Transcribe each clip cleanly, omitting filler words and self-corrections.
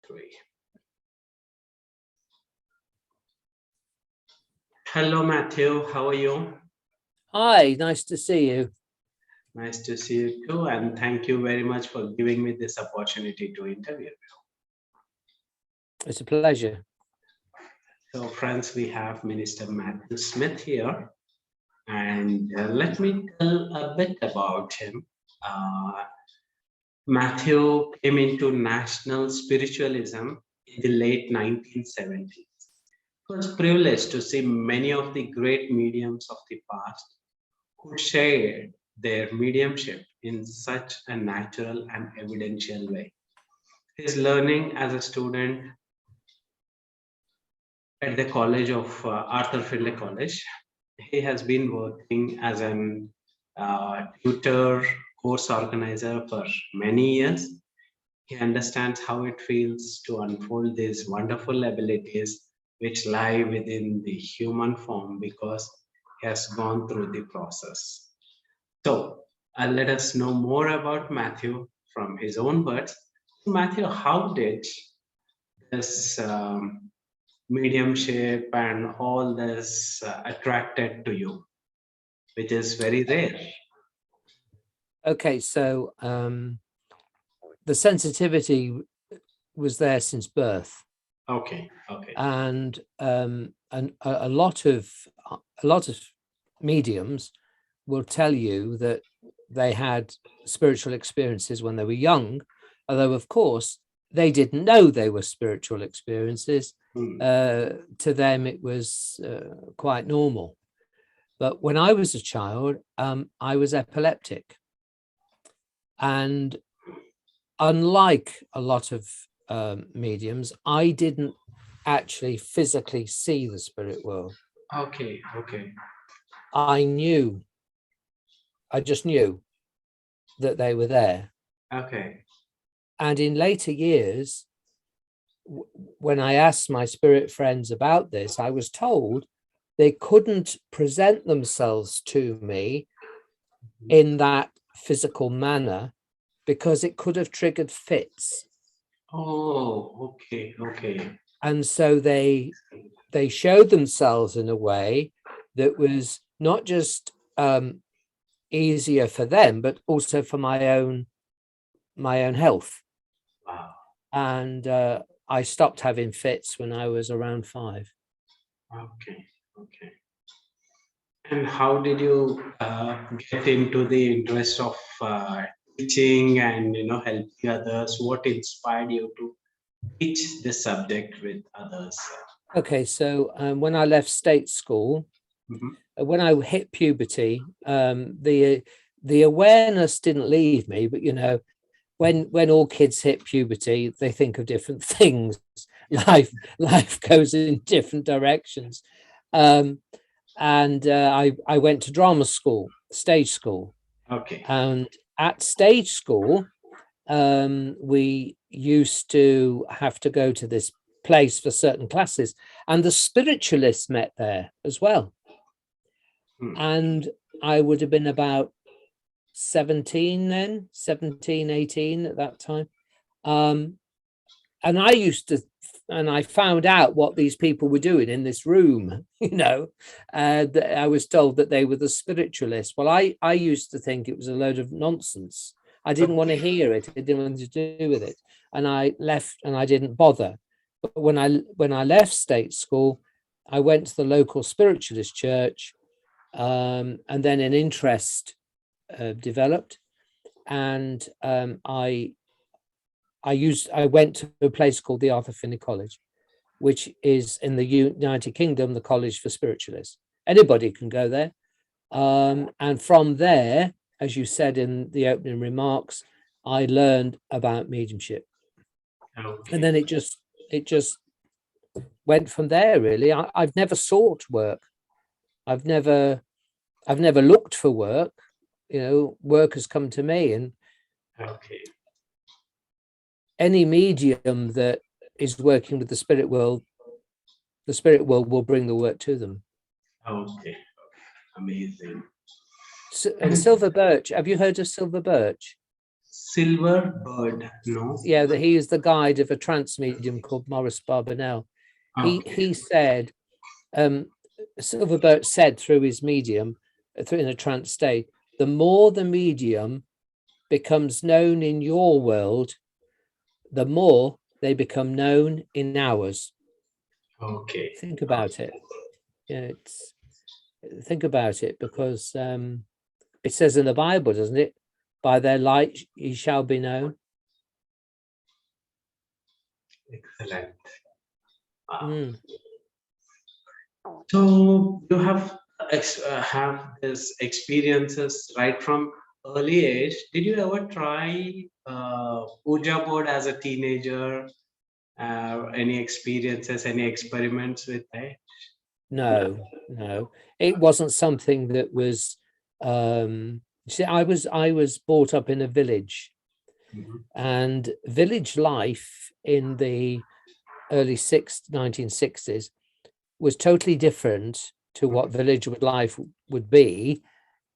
3. Hello, Matthew. How are you? Hi, nice to see you. Nice to see you too. And thank you very much for giving me this opportunity to interview you. It's a pleasure. So, friends, we have Minister Matthew Smith here. And let me tell a bit about him. Matthew came into National Spiritualism in the late 1970s. It was privileged to see many of the great mediums of the past who shared their mediumship in such a natural and evidential way. His learning as a student at the College of Arthur Findlay College, he has been working as an tutor, course organizer for many years. He understands how it feels to unfold these wonderful abilities which lie within the human form because he has gone through the process. So, let us know more about Matthew from his own words. Matthew, how did this mediumship and all this attracted to you, which is very rare? Okay, so the sensitivity was there since birth. Okay. And a lot of mediums will tell you that they had spiritual experiences when they were young, although of course they didn't know they were spiritual experiences. To them it was quite normal. But when I was a child, I was epileptic, and unlike a lot of mediums, I didn't actually physically see the spirit world. Okay. I just knew that they were there. Okay. And in later years, when I asked my spirit friends about this, I was told they couldn't present themselves to me in that physical manner because it could have triggered fits. Oh, okay. And so they showed themselves in a way that was not just easier for them, but also for my own health. Wow. And I stopped having fits when I was around 5. Okay. And how did you get into the interest of teaching and helping others? What inspired you to teach this subject with others? Okay, so when I left state school, when I hit puberty, the awareness didn't leave me, but when all kids hit puberty, they think of different things. Life goes in different directions. And I went to drama school, stage school. Okay. And at stage school, we used to have to go to this place for certain classes, and the spiritualists met there as well. And I would have been about 17 then, 17, 18 at that time. And I found out what these people were doing in this room, I was told that they were the spiritualists. Well, I used to think it was a load of nonsense. I didn't want to hear it. I didn't want to do with it. And I left and I didn't bother. But when I left state school, I went to the local spiritualist church, and then an interest developed, and I went to a place called the Arthur Findlay College, which is in the United Kingdom, the College for Spiritualists. Anybody can go there, and from there, as you said in the opening remarks, I learned about mediumship. Okay. And then it just went from there. Really, I've never sought work. I've never looked for work. Work has come to me, and any medium that is working with the spirit world will bring the work to them. Okay, amazing. And silver birch. Have you heard of silver birch? Silver bird, no? Yeah, that he is the guide of a trance medium called Maurice Barbanel. He said, Silverbert said through his medium, in a trance state, the more the medium becomes known in your world, the more they become known in ours. Okay. Think about it. Yeah, think about it, because it says in the Bible, doesn't it? By their light ye shall be known. Excellent. Wow. Mm. So you have this experiences right from early age. Did you ever try Ouija board as a teenager? Any experiences, any experiments with that? No, it wasn't something that was. See, I was brought up in a village, Mhm. and village life in the early 1960s was totally different to what village life would be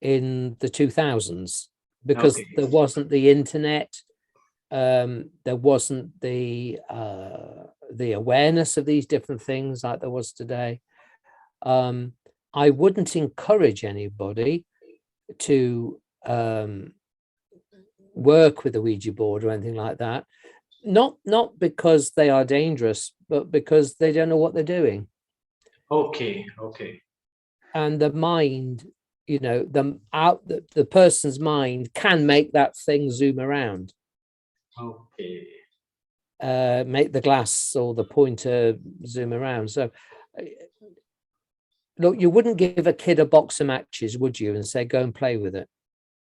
in the 2000s, because Okay. there wasn't the internet, there wasn't the awareness of these different things like there was today. I wouldn't encourage anybody to work with a Ouija board or anything like that. Not because they are dangerous, but because they don't know what they're doing. Okay. And the mind, the person's mind can make that thing zoom around. Okay. Make the glass or the pointer zoom around. So look, you wouldn't give a kid a box of matches, would you, and say, go and play with it?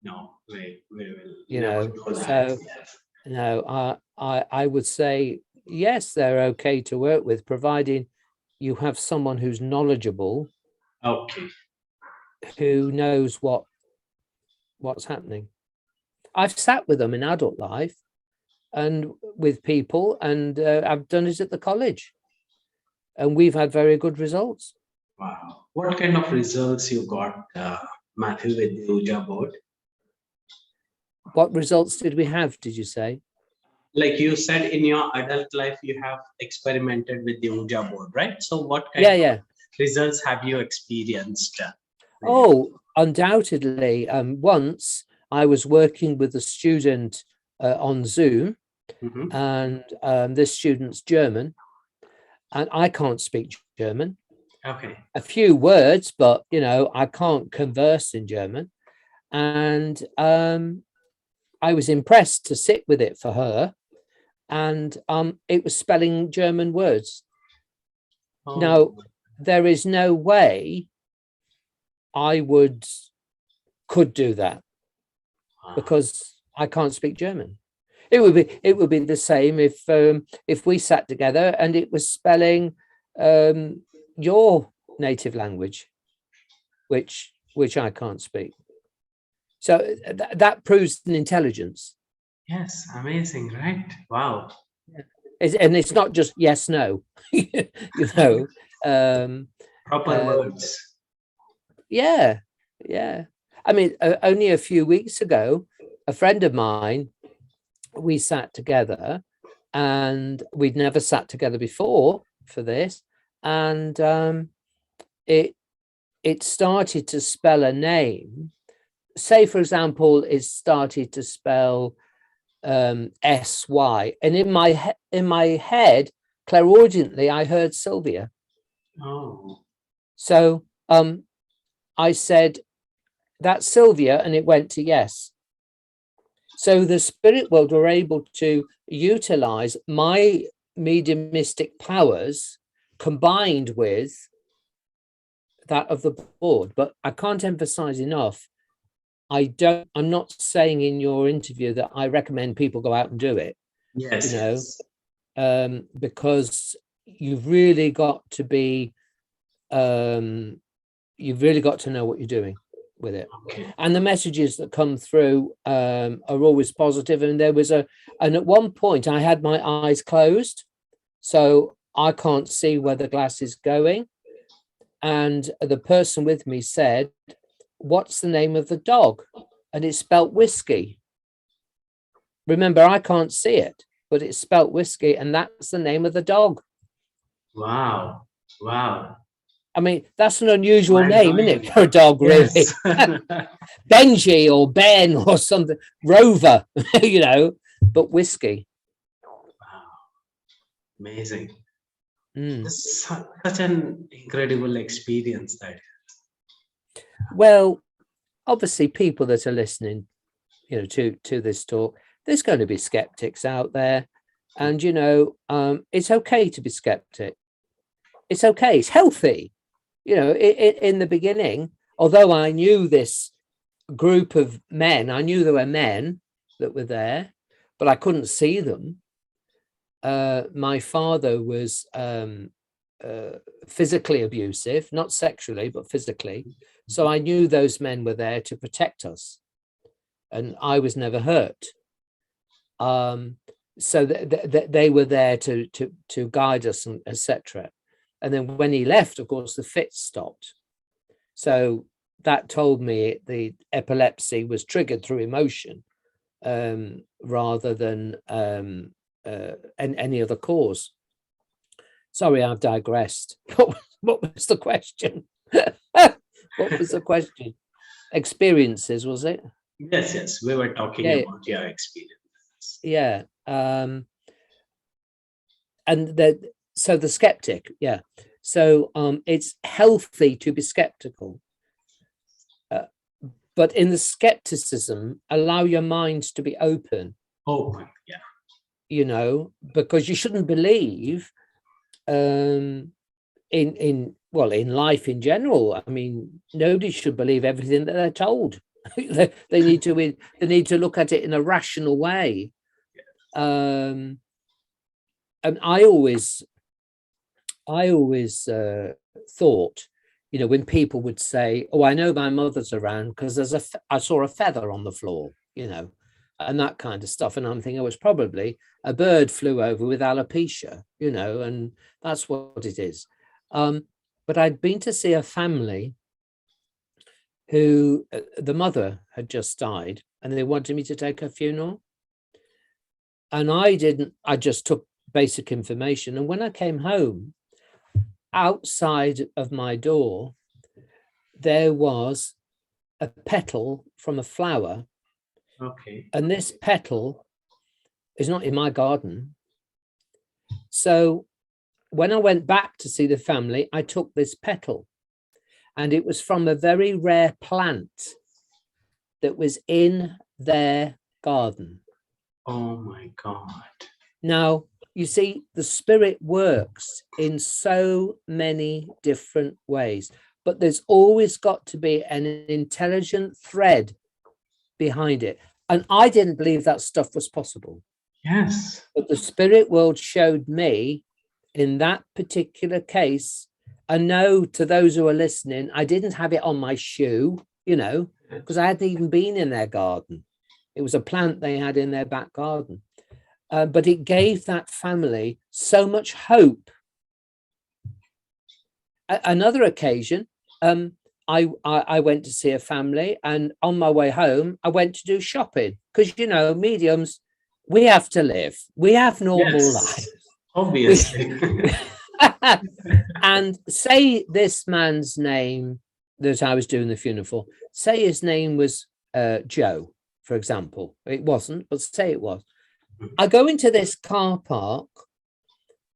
No, we will You never know, do that. so Yes. no, I would say, yes, they're okay to work with, providing you have someone who's knowledgeable, Okay. who knows what's happening. I've sat with them in adult life and with people, and I've done it at the college, and we've had very good results. Wow. What kind of results you got, Matthew, with the Ouija board? What results did we have, did you say? Like you said, in your adult life, you have experimented with the Ouija board, right? So what kind Yeah. of results have you experienced? Oh, undoubtedly. Once I was working with a student on Zoom, Mhm. and this student's German, and I can't speak German. Okay. A few words, but I can't converse in German. And I was impressed to sit with it for her, and it was spelling German words. Oh. Now, there is no way I could do that, because I can't speak German. It would be the same if we sat together and it was spelling your native language, which I can't speak. So that proves an intelligence. Yes, amazing, right? Wow. And it's not just yes, no. Proper words. Yeah. I mean, only a few weeks ago, a friend of mine, we sat together, and we'd never sat together before for this, and it started to spell a name. Say, for example, it started to spell SY, and in my head, clairaudiently, I heard Sylvia. Oh. So I said, that's Sylvia, and it went to yes. So the spirit world were able to utilize my mediumistic powers combined with that of the board. But I can't emphasize enough, I'm not saying in your interview that I recommend people go out and do it. Yes. Because you've really got to be, you've really got to know what you're doing with it. Okay. And the messages that come through are always positive. And and at one point I had my eyes closed, so I can't see where the glass is going. And the person with me said, what's the name of the dog? And it spelt whiskey. Remember, I can't see it, but it's spelt whiskey, and that's the name of the dog. Wow. Wow. I mean, that's an unusual Mind name, isn't blowing. it, for a dog, really? Yes. Benji or Ben or something, Rover, you know, but whiskey. Wow. Amazing. Mm. This is such an incredible experience that. Well, obviously, people that are listening, you know, to this talk, there's going to be skeptics out there, and you know, it's okay to be skeptic. It's okay. It's healthy. You know, in the beginning, although I knew this group of men, I knew there were men that were there, but I couldn't see them. My father was physically abusive, not sexually, but physically. So I knew those men were there to protect us, and I was never hurt. So they were there to guide us, and etc. And then when he left, of course, the fits stopped. So that told me the epilepsy was triggered through emotion, rather than any other cause. Sorry, I've digressed. What was the question? What was the question? Experiences, was it? Yes, yes. We were talking about your experience. Yeah. And so the skeptic, yeah. So it's healthy to be skeptical. But in the skepticism, allow your mind to be open. Open, yeah. You know, because you shouldn't believe in life in general. I mean, nobody should believe everything that they're told. they need to look at it in a rational way. And I always thought, you know, when people would say, "Oh, I know my mother's around because I saw a feather on the floor," you know, and that kind of stuff. And I'm thinking, oh, it's probably a bird flew over with alopecia, you know, and that's what it is. But I'd been to see a family who the mother had just died, and they wanted me to take her funeral. And I just took basic information. And when I came home, outside of my door, there was a petal from a flower. Okay. And this petal is not in my garden. So when I went back to see the family, I took this petal, and it was from a very rare plant that was in their garden. Oh my God. Now, you see, the spirit works in so many different ways, but there's always got to be an intelligent thread behind it. And I didn't believe that stuff was possible. Yes. But the spirit world showed me in that particular case. And no, to those who are listening, I didn't have it on my shoe, you know, because I hadn't even been in their garden. It was a plant they had in their back garden. But it gave that family so much hope. Another occasion, I went to see a family, and on my way home, I went to do shopping because, you know, mediums, we have to live. We have normal lives. Obviously. And say this man's name that I was doing the funeral for, say his name was Joe, for example. It wasn't, but say it was. I go into this car park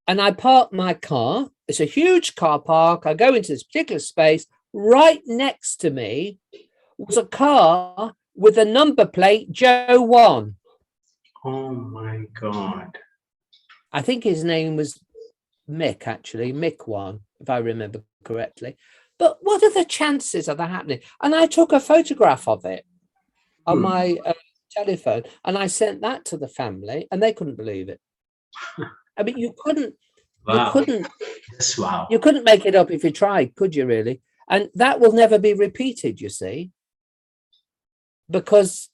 and I park my car. It's a huge car park. I go into this particular space. Right next to me was a car with a number plate Joe 1. Oh my God. I think his name was Mick, actually, Mick 1, if I remember correctly. But what are the chances of that happening? And I took a photograph of it on my telephone, and I sent that to the family, and they couldn't believe it. I mean, you couldn't make it up if you tried, could you really? And that will never be repeated, you see, because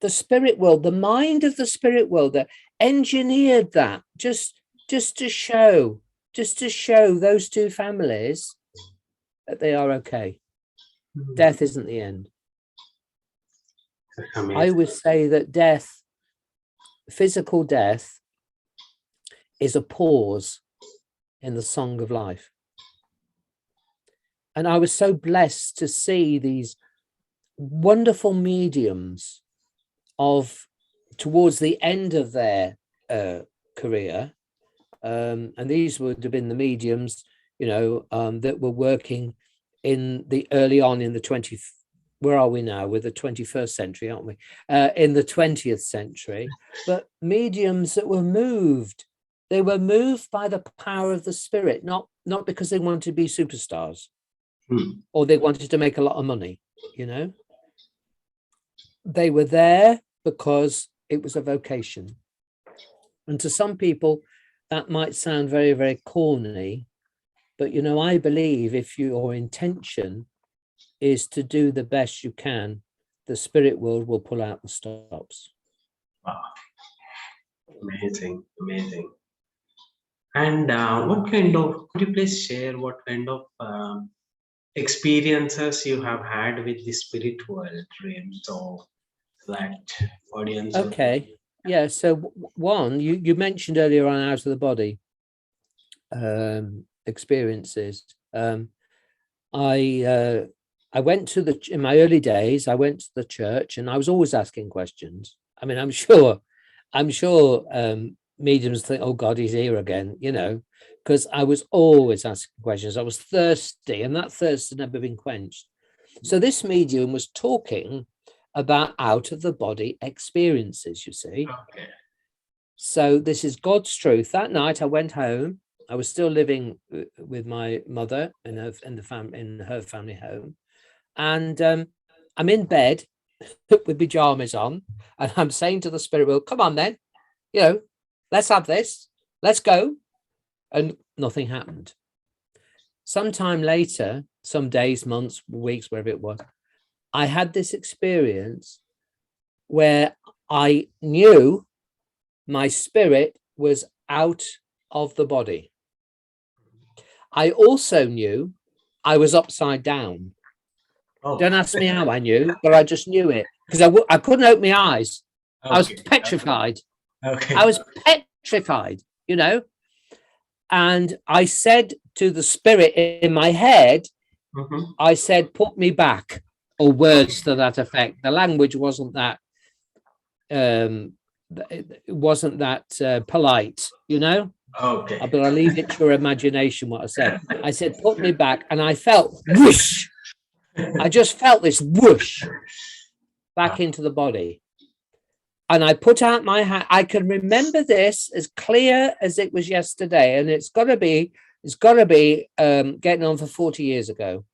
the spirit world, the mind of the spirit world, that engineered that just to show those two families that they are okay. Death isn't the end. I always say that death physical death is a pause in the song of life. And I was so blessed to see these wonderful mediums towards the end of their career. And these would have been the mediums, that were working early on in the 20th. Where are we now? We're the 21st century, aren't we? In the 20th century, but mediums that were moved. They were moved by the power of the spirit, not because they wanted to be superstars or they wanted to make a lot of money, They were there because it was a vocation. And to some people, that might sound very, very corny, but, I believe if your intention is to do the best you can, the spirit world will pull out the stops. Wow. Amazing. And could you please share what kind of experiences you have had with the spirit world, dreams, so that audience? Okay. Yeah. So one, you mentioned earlier on out of the body experiences. I went in my early days, I went to the church and I was always asking questions. I mean, I'm sure mediums think, oh God, he's here again, because I was always asking questions. I was thirsty, and that thirst had never been quenched. So this medium was talking about out of the body experiences, you see. Okay. So this is God's truth. That night I went home. I was still living with my mother in her family home. And I'm in bed with pajamas on, and I'm saying to the spirit world, come on then, let's have this, let's go. And nothing happened. Sometime later, some days, months, weeks, wherever it was, I had this experience where I knew my spirit was out of the body. I also knew I was upside down. Oh. Don't ask me how I knew, but I just knew it because I couldn't open my eyes. Okay. I was petrified. Okay. I was petrified, And I said to the spirit in my head, I said, put me back, or words to that effect. The language wasn't that polite, Okay. But I'll leave it to your imagination what I said. I said, put me back, and I felt whoosh. I just felt this whoosh back into the body. And I put out my hand. I can remember this as clear as it was yesterday. And it's got to be getting on for 40 years ago.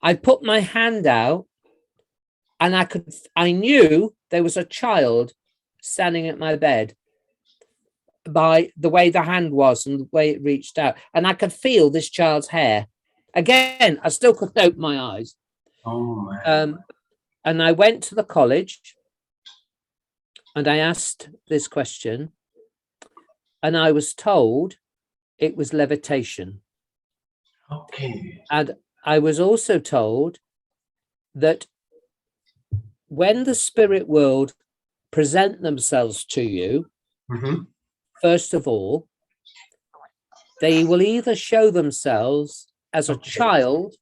I put my hand out and I knew there was a child standing at my bed by the way the hand was and the way it reached out. And I could feel this child's hair. Again, I still couldn't open my eyes. Oh, man. And I went to the college and I asked this question, and I was told it was levitation. Okay. And I was also told that when the spirit world present themselves to you, first of all, they will either show themselves as a child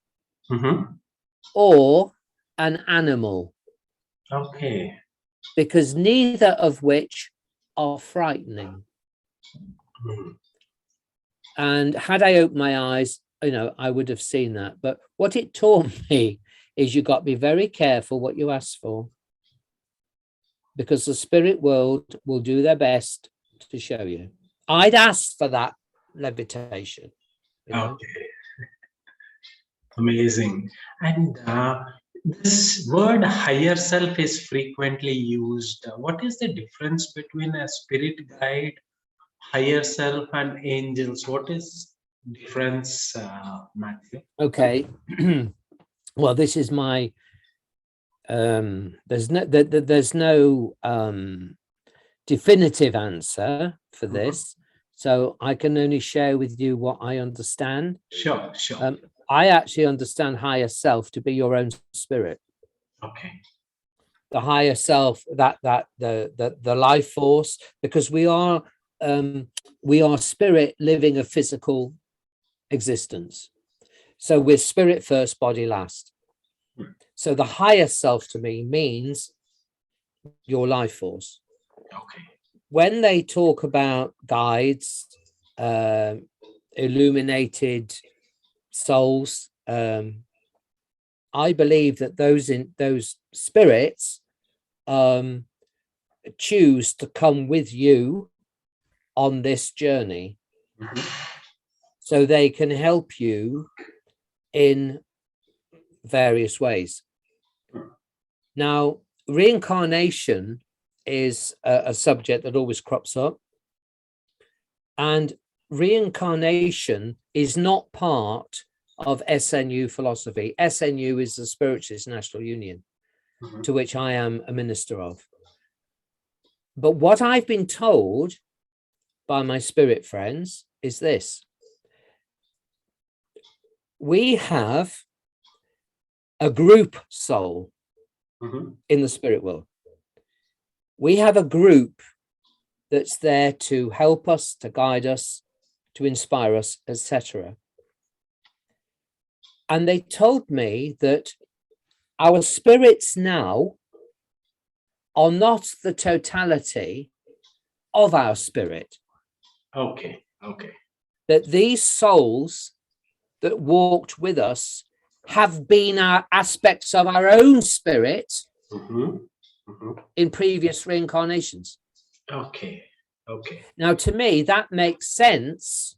or an animal. Okay. Because neither of which are frightening. And had I opened my eyes, I would have seen that. But what it taught me is you got to be very careful what you ask for, because the spirit world will do their best to show you. I'd ask for that levitation. Okay. Amazing. And this word higher self is frequently used. What is the difference between a spirit guide, higher self, and angels? What is difference, Matthew? Okay. Well, this is my there's no definitive answer for this, so I can only share with you what I understand. Sure. I actually understand higher self to be your own spirit. Okay. the higher self, that the life force, because we are spirit living a physical existence. So we're spirit first, body last. So the higher self to me means your life force. Okay. When they talk about guides, illuminated souls, I believe that those spirits choose to come with you on this journey, so they can help you in various ways. Now, reincarnation is a subject that always crops up, and reincarnation is not part of SNU philosophy. SNU is the Spiritualist National Union, to which I am a minister of. But what I've been told by my spirit friends is this: we have a group soul in the spirit world. We have a group that's there to help us, to guide us, to inspire us, etc. And they told me that our spirits now are not the totality of our spirit. Okay. Okay. That these souls that walked with us have been our aspects of our own spirit in previous reincarnations. Okay. Okay. Now, to me, that makes sense,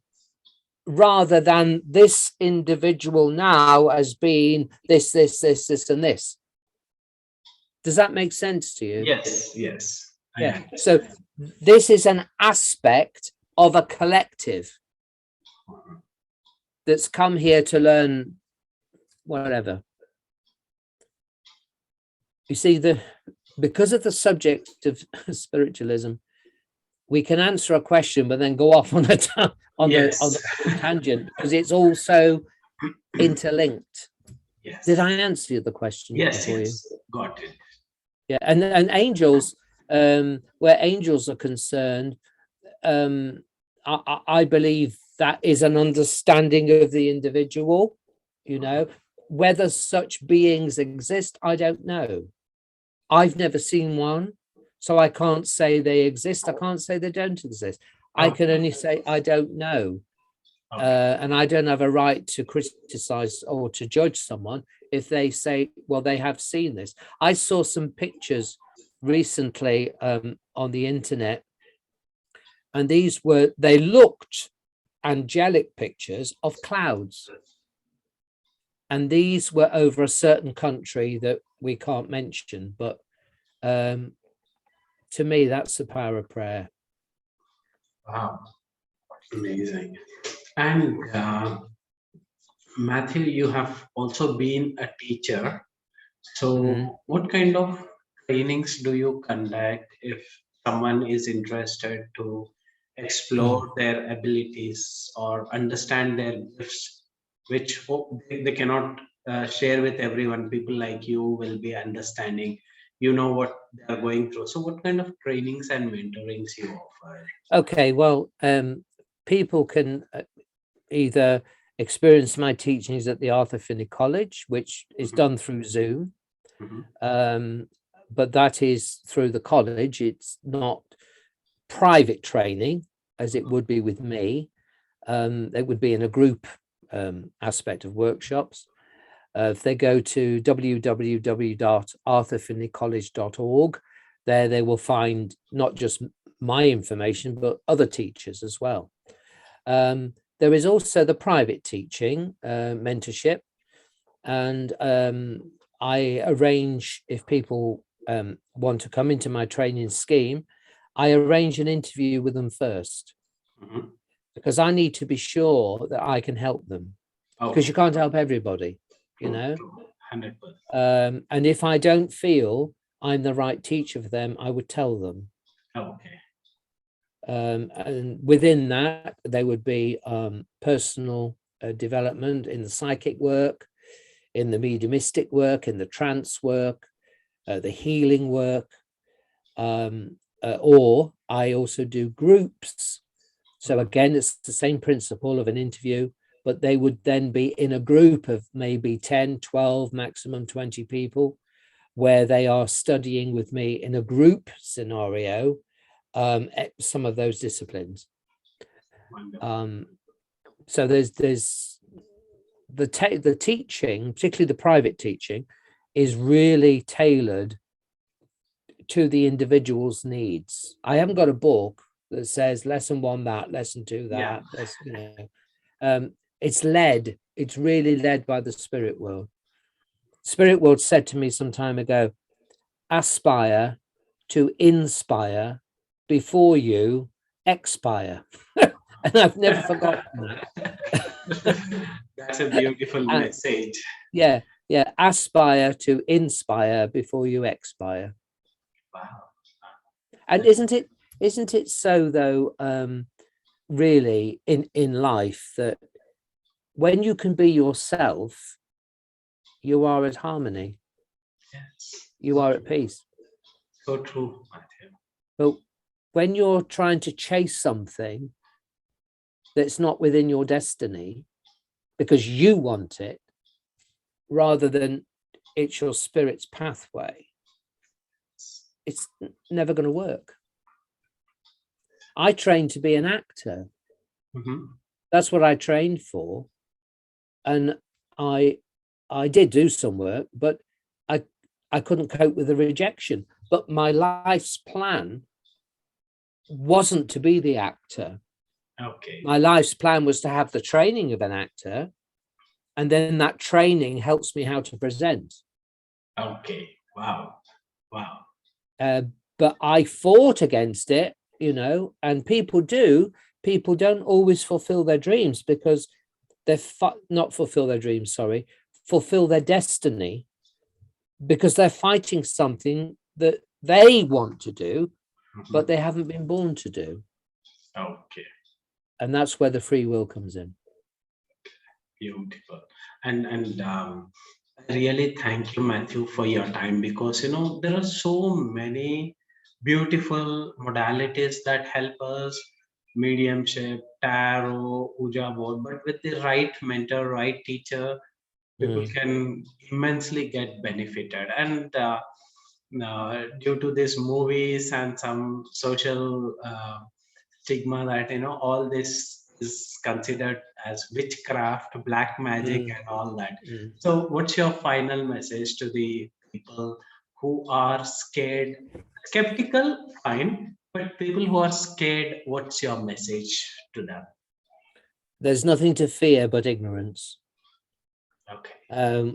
rather than this individual now as being this, and this. Does that make sense to you? Yes. Yes. Yeah. So this is an aspect of a collective that's come here to learn whatever. You see, because of the subject of spiritualism, we can answer a question but then go off on a tangent, because it's also interlinked. Yes. Did I answer the question? Yes. For Yes. you? Got it. Yeah, and angels, where angels are concerned, I believe that is an understanding of the individual. You know, whether such beings exist, I don't know. I've never seen one, so I can't say they exist. I can't say they don't exist. I can only say I don't know. And I don't have a right to criticize or to judge someone if they say, well, they have seen this. I saw some pictures recently on the internet, and they looked angelic pictures of clouds. And these were over a certain country that we can't mention, but to me, that's the power of prayer. Wow. Amazing. And Matthew, you have also been a teacher. So what kind of trainings do you conduct if someone is interested to explore their abilities or understand their gifts, which they cannot share with everyone? People like you will be understanding, you know what they are going through. So what kind of trainings and mentorings you offer? Okay, well, people can either experience my teachings at the Arthur Finney College, which is done through Zoom. But that is through the college. It's not private training as it would be with me. It would be in a group aspect of workshops. If they go to www.arthurfinneycollege.org, there they will find not just my information, but other teachers as well. There is also the private teaching, mentorship, and I arrange, if people want to come into my training scheme, I arrange an interview with them first, because I need to be sure that I can help them, because you can't help everybody, you know. 100%. And if I don't feel I'm the right teacher for them, I would tell them. Okay. And within that, there would be personal development in the psychic work, in the mediumistic work, in the trance work, the healing work, or I also do groups. So again, it's the same principle of an interview, but they would then be in a group of maybe 10, 12, maximum 20 people, where they are studying with me in a group scenario, some of those disciplines. So there's the teaching, particularly the private teaching, is really tailored to the individual's needs. I haven't got a book that says lesson 1 that, lesson 2 that. It's really led by the spirit world. Spirit world said to me some time ago, aspire to inspire before you expire. And I've never forgotten that. That's a beautiful message. Yeah, aspire to inspire before you expire. Wow. And isn't it so though, really in life, that when you can be yourself, you are at harmony. Yes. You are at peace. So true, Matthew. But when you're trying to chase something that's not within your destiny because you want it, rather than it's your spirit's pathway, it's never going to work. I trained to be an actor. That's what I trained for. And I did do some work, but I couldn't cope with the rejection. But my life's plan wasn't to be the actor. Okay. My life's plan was to have the training of an actor, and then that training helps me how to present. Okay. Wow. But I fought against it, and people don't always fulfill their dreams because fulfill their destiny, because they're fighting something that they want to do, but they haven't been born to do. Okay. And that's where the free will comes in. Beautiful. And I really thank you, Matthew, for your time, because there are so many beautiful modalities that help us: mediumship, tarot, Ouija board. But with the right mentor, right teacher, people can immensely get benefited. And due to these movies and some social stigma that all this is considered as witchcraft, black magic, and all that. So what's your final message to the people who are scared? Skeptical, fine, but people who are scared, what's your message to them? There's nothing to fear but ignorance. Okay.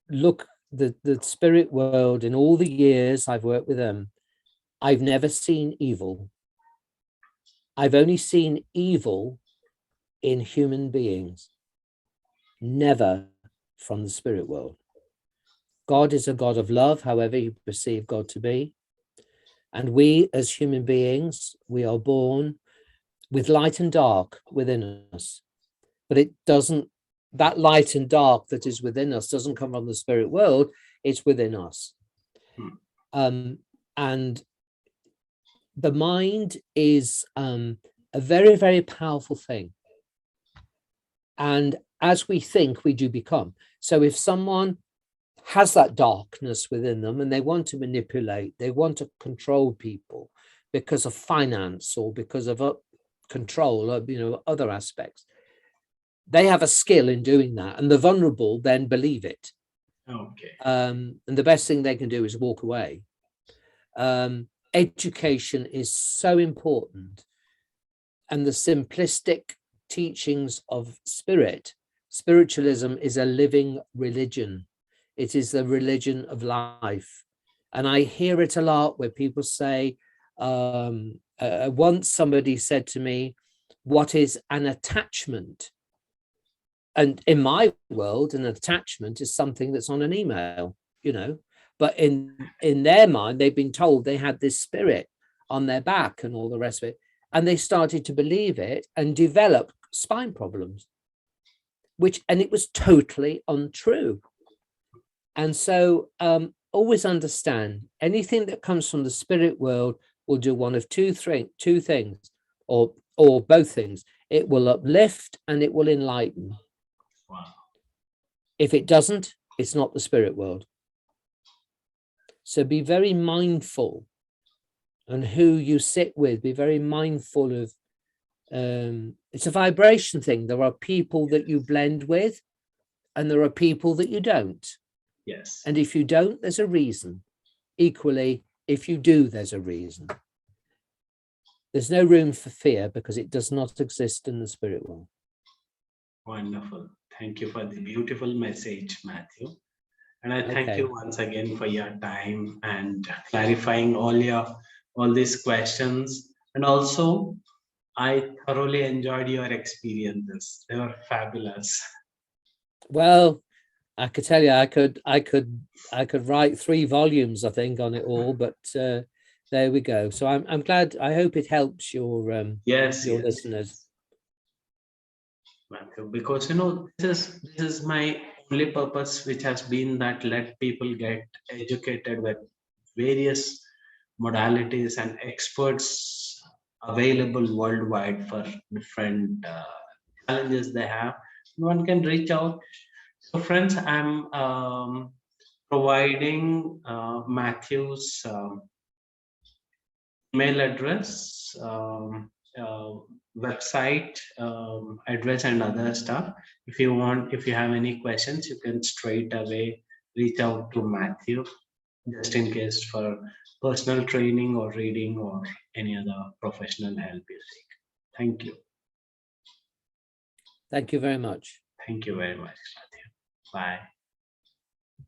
Look, the spirit world, in all the years I've worked with them, I've never seen evil. I've only seen evil in human beings, never from the spirit world. God is a God of love, however you perceive God to be. And we as human beings, we are born with light and dark within us. But that light and dark that is within us doesn't come from the spirit world, it's within us. And the mind is a very, very powerful thing. And as we think, we do become. So if someone has that darkness within them and they want to manipulate, they want to control people because of finance or because of control or other aspects, they have a skill in doing that, and the vulnerable then believe it. Okay. And the best thing they can do is walk away. Education is so important, and the simplistic teachings of spiritualism is a living religion. It is the religion of life. And I hear it a lot where people say, once somebody said to me, what is an attachment? And in my world, an attachment is something that's on an email, but in their mind, they've been told they had this spirit on their back and all the rest of it. And they started to believe it and develop spine problems, and it was totally untrue. And so always understand anything that comes from the spirit world will do one of two things, or both things. It will uplift and it will enlighten. Wow. If it doesn't, it's not the spirit world. So be very mindful on who you sit with. Be very mindful of, it's a vibration thing. There are people that you blend with and there are people that you don't. Yes. And if you don't, there's a reason. Equally, if you do, there's a reason. There's no room for fear because it does not exist in the spirit world. Wonderful. Thank you for the beautiful message, Matthew. And I thank you once again for your time and clarifying all these questions. And also, I thoroughly enjoyed your experiences. They were fabulous. Well, I could tell you, I could write 3 volumes, I think, on it all. But there we go. So I'm glad. I hope it helps your listeners. Matthew, because this is my only purpose, which has been that let people get educated with various modalities and experts available worldwide for different challenges they have. One can reach out. So, friends, I'm providing Matthew's email address, website address, and other stuff. If you have any questions, you can straight away reach out to Matthew, just in case for personal training or reading or any other professional help you seek. Thank you. Thank you very much. Thank you very much, Matthew. Bye.